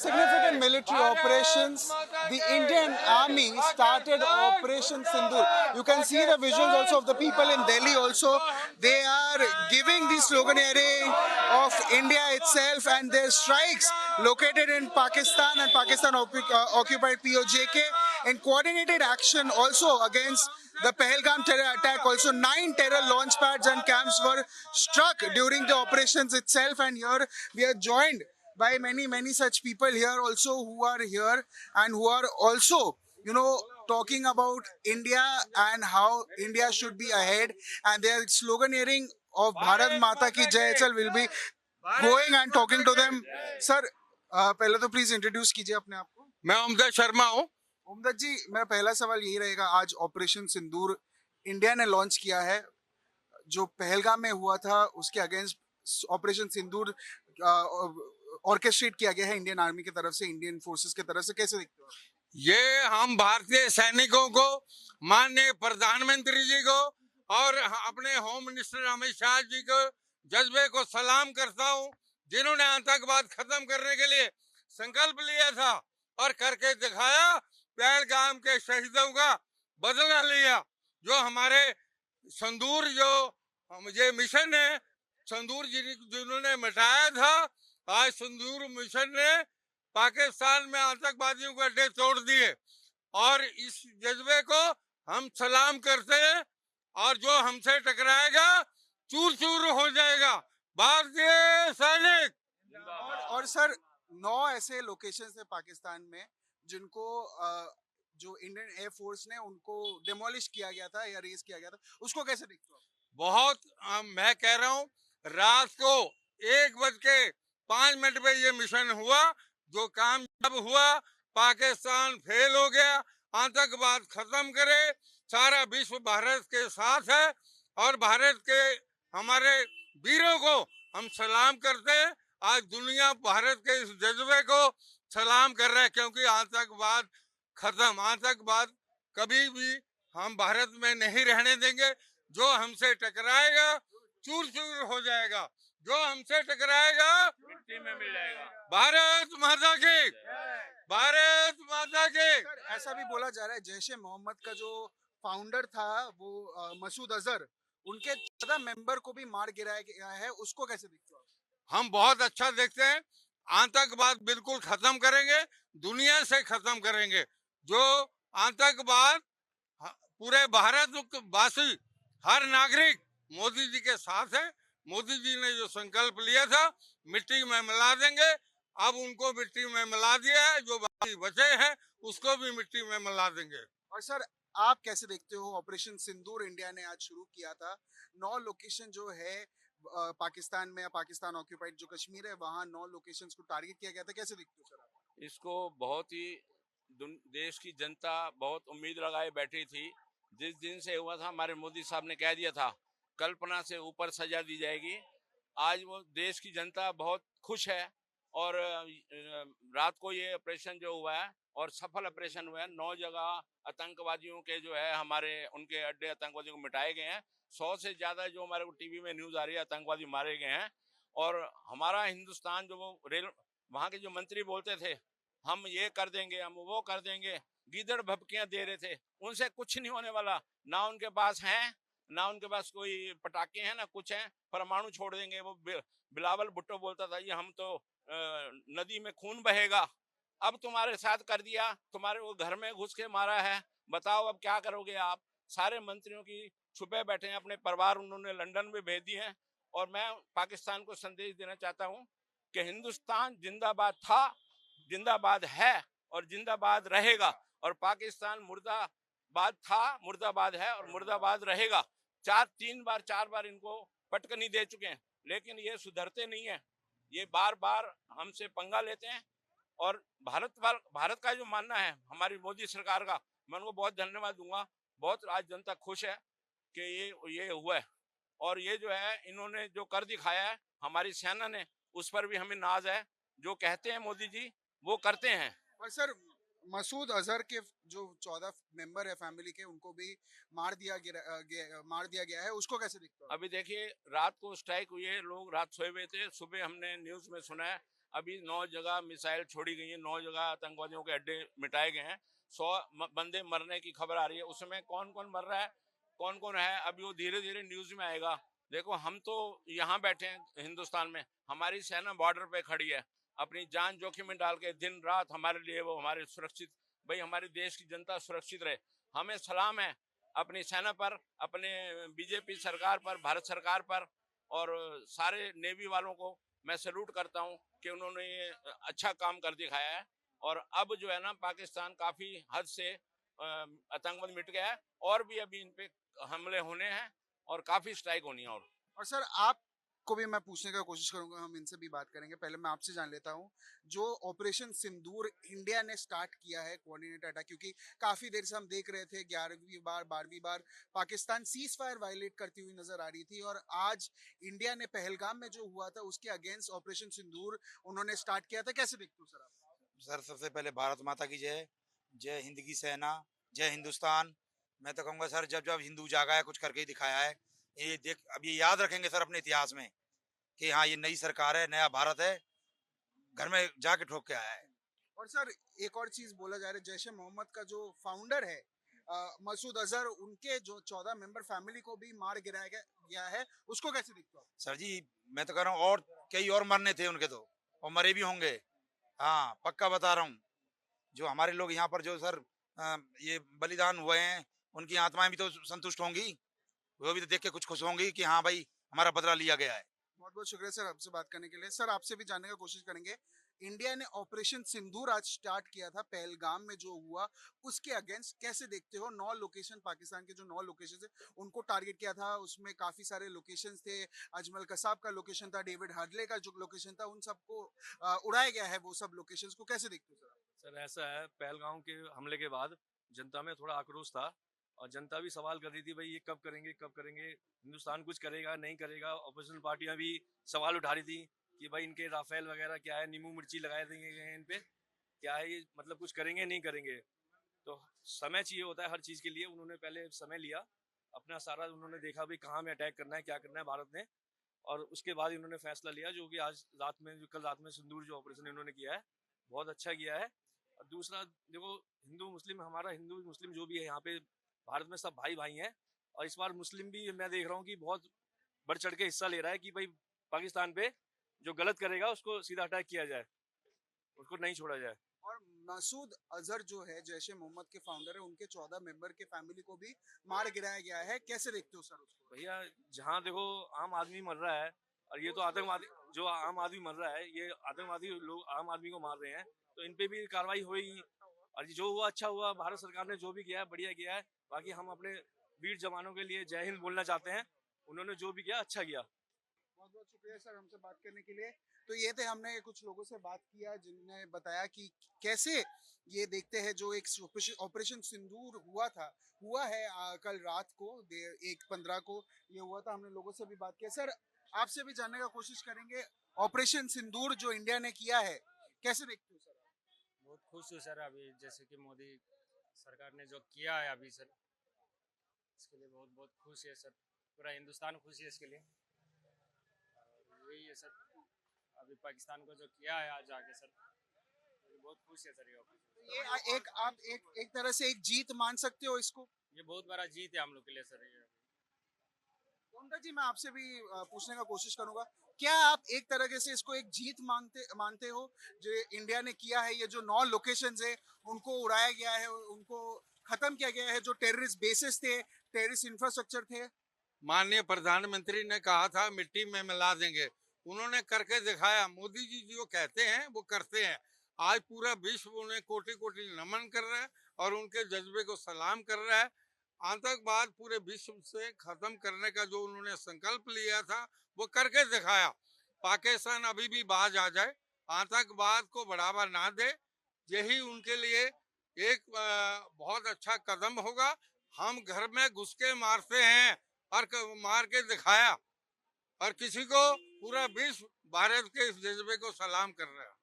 significant military operations, the Indian army started Operation Sindoor. You can see the visuals also of the people in Delhi also. They are giving the sloganeering of India itself, and their strikes located in Pakistan and Pakistan occupied POJK, in coordinated action also against the Pahalgam terror attack. Also 9 terror launch pads and camps were struck during the operations itself, and here we are joined by many such people here also who are here and who are also, you know, talking about India and how India should be ahead, and their sloganeering of Bharat Mata Ki Jai itself will be going and talking to them. Sir, पहले तो please introduce कीजिए अपने आप को। मैं ओमदत शर्मा हूँ। ओमदत जी, मेरा पहला सवाल यही रहेगा, आज ऑपरेशन सिंदूर इंडिया ने लॉन्च किया है, जो पहलगाम में हुआ था उसके अगेंस्ट ऑपरेशन सिंदूर ऑर्केस्ट्रेट किया गया है इंडियन आर्मी की तरफ से, इंडियन फोर्सेस की तरफ से, कैसे देखते हो? ये हम भारतीय सैनिकों को, माननीय प्रधानमंत्री जी को और अपने होम मिनिस्टर अमित शाह जी को जज्बे को सलाम करता हूँ, जिन्होंने आतंकवाद खत्म करने के लिए संकल्प लिया था और करके दिखाया। पहलगाम के शहीदों का बदला लिया। जो हमारे संदूर जो ये मिशन है, संदूर जिन्होंने मिटाया था, आज संदूर मिशन ने पाकिस्तान में आतंकवादियों के अड्डे तोड़ दिए, और इस जज्बे को हम सलाम करते हैं। और जो हमसे टकराएगा चूर चूर हो जाएगा। भारतीय सैनिक। और सर, 9 ऐसे लोकेशन है पाकिस्तान में जिनको जो इंडियन एयरफोर्स ने उनको डिमोलिश किया गया था या रेज किया गया था, उसको कैसे देखते हो? बहुत मैं कह रहा हूँ, रात को 1:05 पे ये मिशन हुआ, जो काम जब हुआ, पाकिस्तान फेल हो गया। आतंकवाद खत्म करे, सारा विश्व भारत के साथ है, और भारत के हमारे वीरों को हम सलाम करते हैं। आज दुनिया भारत के इस जज्बे को सलाम कर रहा है, क्योंकि आतंकवाद खत्म, आतंकवाद कभी भी हम भारत में नहीं रहने देंगे। जो हमसे टकराएगा चूर चूर हो जाएगा, जो हमसे टकराएगा मिट्टी में मिल जाएगा। भारत माता की, भारत माता की। ऐसा भी बोला जा रहा है जैश-ए मोहम्मद का जो फाउंडर था वो मसूद अजहर, उनके 14 मेंबर को भी मार गिराया गया है, उसको कैसे देखते हो? हम बहुत अच्छा देखते हैं। आतंकवाद बिल्कुल खत्म करेंगे, दुनिया से खत्म करेंगे। जो आतंकवाद, पूरे भारतवासी, हर नागरिक मोदी जी के साथ है। मोदी जी ने जो संकल्प लिया था, मिट्टी में मिला देंगे, अब उनको मिट्टी में मिला दिया है। जो बाकी बचे हैं उसको भी मिट्टी में मिला देंगे। और सर, आप कैसे देखते हो ऑपरेशन सिंदूर इंडिया ने आज शुरू किया था, 9 लोकेशन जो है पाकिस्तान में, पाकिस्तान ऑक्यूपाइड जो कश्मीर है, वहाँ 9 लोकेशंस को टारगेट किया गया था, कैसे देखते हो सर आप? इसको बहुत ही देश की जनता बहुत उम्मीद लगाए बैठी थी। जिस दिन से हुआ था, हमारे मोदी साहब ने कह दिया था कल्पना से ऊपर सजा दी जाएगी। आज वो देश की जनता बहुत खुश है, और रात को ये ऑपरेशन जो हुआ है और सफल ऑपरेशन हुआ है, 9 जगह आतंकवादियों के जो है हमारे उनके अड्डे आतंकवादियों को मिटाए गए हैं। 100 से ज्यादा जो हमारे को टीवी में न्यूज आ रही है आतंकवादी मारे गए हैं। और हमारा हिंदुस्तान जो वो रेल वहाँ के जो मंत्री बोलते थे हम ये कर देंगे, हम वो कर देंगे, गीदड़ भभकियां दे रहे थे, उनसे कुछ नहीं होने वाला। ना उनके पास है, ना उनके पास कोई पटाखे हैं, ना कुछ है, परमाणु छोड़ देंगे। वो बिलावल भुट्टो बोलता था ये हम तो नदी में खून बहेगा। अब तुम्हारे साथ कर दिया, तुम्हारे वो घर में घुस के मारा है, बताओ अब क्या करोगे आप? सारे मंत्रियों की छुपे बैठे हैं, अपने परिवार उन्होंने लंदन में भेज दिए हैं। और मैं पाकिस्तान को संदेश देना चाहता हूँ कि हिंदुस्तान जिंदाबाद था, जिंदाबाद है और जिंदाबाद रहेगा। और पाकिस्तान मुर्दाबाद था, मुर्दाबाद है और मुर्दाबाद रहेगा। 4 बार इनको पटकनी दे चुके हैं, लेकिन ये सुधरते नहीं है। ये बार बार हमसे पंगा लेते हैं। और भारत का जो मानना है हमारी मोदी सरकार का, मैं उनको बहुत धन्यवाद दूंगा। बहुत आज जनता खुश है कि ये हुआ है। और ये जो है इन्होंने जो कर दिखाया है हमारी सेना ने, उस पर भी हमें नाज है। जो कहते हैं मोदी जी वो करते हैं। और सर, मसूद अजहर के जो 14 मेंबर है फैमिली के, उनको भी मार दिया गया है, उसको कैसे देखते हो? अभी देखिए, रात को स्ट्राइक हुई है, लोग रात सोए हुए थे, सुबह हमने न्यूज में सुना है अभी 9 जगह मिसाइल छोड़ी गई है, 9 जगह आतंकवादियों के अड्डे मिटाए गए हैं, 100 बंदे मरने की खबर आ रही है। उसमें कौन कौन मर रहा है, कौन कौन है, अभी वो धीरे धीरे न्यूज में आएगा। देखो हम तो यहाँ बैठे हैं हिंदुस्तान में, हमारी सेना बॉर्डर पे खड़ी है, अपनी जान जोखिम में डाल के दिन रात हमारे लिए वो हमारे सुरक्षित, भाई हमारे देश की जनता सुरक्षित रहे। हमें सलाम है अपनी सेना पर, अपने बीजेपी सरकार पर, भारत सरकार पर, और सारे नेवी वालों को मैं सैल्यूट करता हूं कि उन्होंने ये अच्छा काम कर दिखाया है। और अब जो है ना, पाकिस्तान काफी हद से आतंकवाद मिट गया है, और भी अभी इन पे हमले होने हैं और काफी स्ट्राइक होनी है। और सर आपको भी मैं पूछने का कोशिश करूंगा, हम इनसे भी बात करेंगे। पहले मैं आपसे जान लेता हूं, जो ऑपरेशन सिंदूर इंडिया ने स्टार्ट किया है कोऑर्डिनेट अटैक, क्योंकि काफी देर से हम देख रहे थे 11वीं बार 12वीं बार पाकिस्तान सीज फायर वायलेट करती हुई नजर आ रही थी, और आज इंडिया ने पहलगाम में जो हुआ था उसके अगेंस्ट ऑपरेशन सिंदूर उन्होंने स्टार्ट किया था। कैसे देखते हो सर आप? सर सबसे पहले भारत माता की जय, जय हिंद की सेना, जय हिंदुस्तान। मैं तो कहूँगा सर, जब जब हिंदू जागा है कुछ करके ही दिखाया है। ये देख, अब ये याद रखेंगे सर अपने इतिहास में कि हाँ ये नई सरकार है, नया भारत है, घर में जाके ठोक के आया है। और सर एक और चीज बोला जा रहा है, जैश ए मोहम्मद का जो फाउंडर है मसूद अजहर, उनके जो 14 मेंबर फैमिली को भी मार गिराया गया है, उसको कैसे देखते हो? सर जी मैं तो कह रहा हूँ और कई और मरने थे उनके, तो और मरे भी होंगे। हाँ पक्का बता रहा हूँ, जो हमारे लोग यहाँ पर जो सर ये बलिदान हुए हैं, उनकी आत्माएं भी तो संतुष्ट होंगी, वो भी तो देख के कुछ खुश होंगी कि हाँ भाई हमारा बदला लिया गया है। बहुत बहुत शुक्रिया सर आपसे बात करने के लिए। सर आपसे भी जानने का कोशिश करेंगे, इंडिया ने ऑपरेशन सिंदूर आज स्टार्ट किया था पहलगाम में जो हुआ उसके अगेंस्ट, कैसे देखते हो? 9 लोकेशन, पाकिस्तान के जो 9 लोकेशन है उनको टारगेट किया था, उसमें काफी सारे लोकेशन थे, अजमल कसाब का लोकेशन था, डेविड हार्डले का जो लोकेशन था, उन सबको उड़ाया गया है। वो सब लोकेशन को कैसे देखते हो सर? सर ऐसा है, पहलगाम के हमले के बाद जनता में थोड़ा आक्रोश था, और जनता भी सवाल कर रही थी भाई ये कब करेंगे, कब करेंगे, हिंदुस्तान कुछ करेगा नहीं करेगा। ऑपोजिशन पार्टियां भी सवाल उठा रही थी कि भाई इनके राफेल वगैरह क्या है, नींबू मिर्ची लगाए देंगे इन पे, क्या है ये, मतलब कुछ करेंगे नहीं करेंगे। तो समय चाहिए होता है हर चीज़ के लिए, उन्होंने पहले समय लिया अपना सारा, उन्होंने देखा भाई कहाँ में अटैक करना है, क्या करना है भारत ने, और उसके बाद इन्होंने फैसला लिया, जो कि आज रात में, जो कल रात में सिंदूर जो ऑपरेशन इन्होंने किया है बहुत अच्छा किया है। और दूसरा देखो, हिंदू मुस्लिम, हमारा हिंदू मुस्लिम जो भी है यहाँ पे भारत में सब भाई भाई हैं, और इस बार मुस्लिम भी मैं देख रहा हूँ कि बहुत बढ़ चढ़ के हिस्सा ले रहा है कि भाई पाकिस्तान पे जो गलत करेगा उसको सीधा अटैक किया जाए, उसको नहीं छोड़ा जाए। और मसूद अजहर जो है जैश ए मोहम्मद के फाउंडर है, उनके 14 मेंबर के फैमिली को भी मार गिराया गया है, कैसे देखते हो सर उसको? भैया जहाँ देखो आम आदमी मर रहा है, और ये तो आतंकवादी, जो आम आदमी मर रहा है ये आतंकवादी लोग आम आदमी को मार रहे हैं, तो इन पे भी कार्रवाई होगी। और जो हुआ अच्छा हुआ, भारत सरकार ने जो भी किया है बढ़िया किया है। बाकी हम अपने वीर जवानों के लिए जय हिंद बोलना चाहते हैं, उन्होंने जो भी किया अच्छा किया। बहुत बहुत शुक्रिया सर हमसे बात करने के लिए। तो ये थे, हमने कुछ लोगों से बात किया जिन्होंने बताया कि कैसे ये देखते हैं जो एक ऑपरेशन सिंदूर हुआ है कल रात को 1:15 को ये हुआ था। हमने लोगों से भी बात किया। सर आपसे भी जानने का कोशिश करेंगे, ऑपरेशन सिंदूर जो इंडिया ने किया है कैसे देखते हो सर? बहुत खुश हूँ सर, अभी जैसे कि मोदी सरकार ने जो किया है अभी सर, इसके लिए बहुत बहुत खुश है सर, पूरा हिंदुस्तान खुश है इसके लिए। और यही है सर, अभी पाकिस्तान को जो किया है आज आके सर, बहुत खुश है सर ये ऑपरेशन। ये आप एक तरह से एक जीत मान सकते हो इसको? ये बहुत बड़ा जीत है हम लोग के लिए सर। ये ओमदा जी, मैं आपसे भी पूछने का कोशिश करूंगा, क्या आप एक तरह से इसको एक जीत मानते हो जो इंडिया ने किया है? ये जो 9 लोकेशंस है उनको उड़ाया गया है, उनको खत्म किया गया है, जो टेररिस्ट बेसिस थे, टेररिस्ट इंफ्रास्ट्रक्चर थे। माननीय प्रधानमंत्री ने कहा था मिट्टी में मिला देंगे, उन्होंने करके दिखाया। मोदी जी जो कहते हैं वो करते हैं। आज पूरा विश्व उन्हें कोटि कोटि नमन कर रहा है और उनके जज्बे को सलाम कर रहा है। आतंकवाद पूरे विश्व से खत्म करने का जो उन्होंने संकल्प लिया था वो करके दिखाया। पाकिस्तान अभी भी बाज आ जाए, आतंकवाद को बढ़ावा ना दे, यही उनके लिए एक बहुत अच्छा कदम होगा। हम घर में घुस के मारते हैं और मार के दिखाया, और किसी को पूरा विश्व भारत के इस जज्बे को सलाम कर रहा है।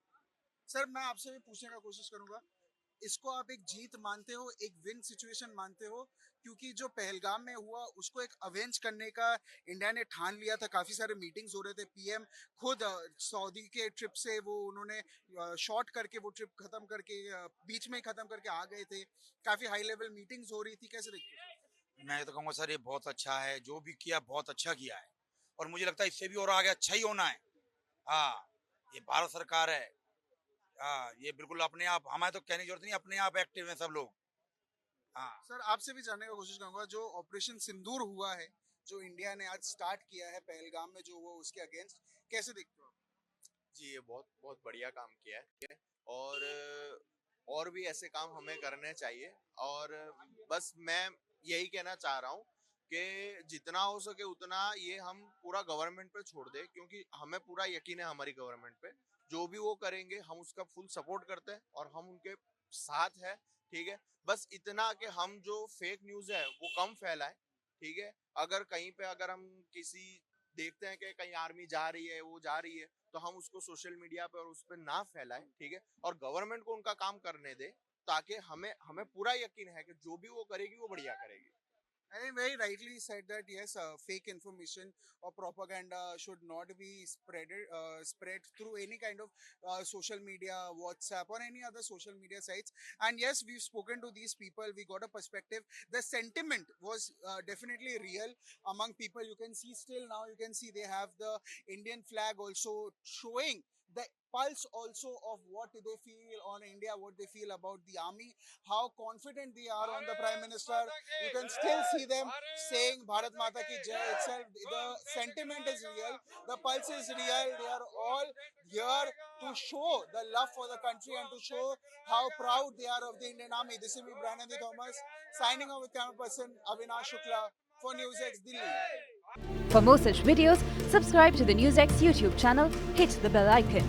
सर मैं आपसे भी पूछने का कोशिश करूंगा, इसको आप एक जीत मानते हो, एक विन सिचुएशन मानते हो? क्योंकि जो पहलगाम में हुआ उसको एक अवेंज करने का इंडिया ने ठान लिया था। काफी सारे मीटिंग्स हो रहे थे, पीएम खुद सऊदी के ट्रिप से वो उन्होंने शॉर्ट करके वो ट्रिप खत्म करके बीच में ही खत्म करके आ गए थे। काफी हाई लेवल मीटिंग्स हो रही थी, कैसे देखते हो? मैं तो कहूँगा सर ये बहुत अच्छा है, जो भी किया बहुत अच्छा किया है, और मुझे लगता है इससे भी और आगे अच्छा ही होना है। हाँ, ये भारत सरकार है। हाँ, ये बिल्कुल अपने आप, हमारे तो कहने की जरूरत नहीं, अपने आप एक्टिव हैं सब लोग। हाँ। सर आपसे भी जानने की कोशिश करूंगा, जो ऑपरेशन सिंदूर हुआ है, जो इंडिया ने आज स्टार्ट किया है पहलगाम में, जो वो उसके अगेंस्ट, कैसे देखते हो आप? जी ये बहुत बहुत बढ़िया काम किया है और भी ऐसे काम हमें करने चाहिए। और बस मैं यही कहना चाह रहा हूँ कि जितना हो सके उतना ये हम पूरा गवर्नमेंट पे छोड़ दे, क्योंकि हमें पूरा यकीन है हमारी गवर्नमेंट पे। जो भी वो करेंगे हम उसका फुल सपोर्ट करते हैं और हम उनके साथ है। ठीक है, बस इतना कि हम जो फेक न्यूज़ है वो कम फैलाएं। ठीक है, अगर कहीं पे अगर हम किसी देखते हैं कि कहीं आर्मी जा रही है, वो जा रही है, तो हम उसको सोशल मीडिया पे और उस पर ना फैलाएं। ठीक है, और गवर्नमेंट को उनका काम करने दे, ताकि हमें हमें पूरा यकीन है कि जो भी वो करेगी वो बढ़िया करेगी। And very rightly said that yes, fake information or propaganda should not be spread through any kind of social media, WhatsApp or any other social media sites. And yes, we've spoken to these people. We got a perspective. The sentiment was definitely real among people. You can see still now. You can see they have the Indian flag also showing the pulse also of what they feel on India, what they feel about the army, how confident they are on the Prime Minister. You can still see them saying Bharat Mata ki Jai itself. The sentiment is real, the pulse is real. They are all here to show the love for the country and to show how proud they are of the Indian Army. This is me, Brandon Thomas, signing off with camera person Avinash Shukla for NewsX Delhi. For more such videos, subscribe to the NewsX YouTube channel, hit the bell icon.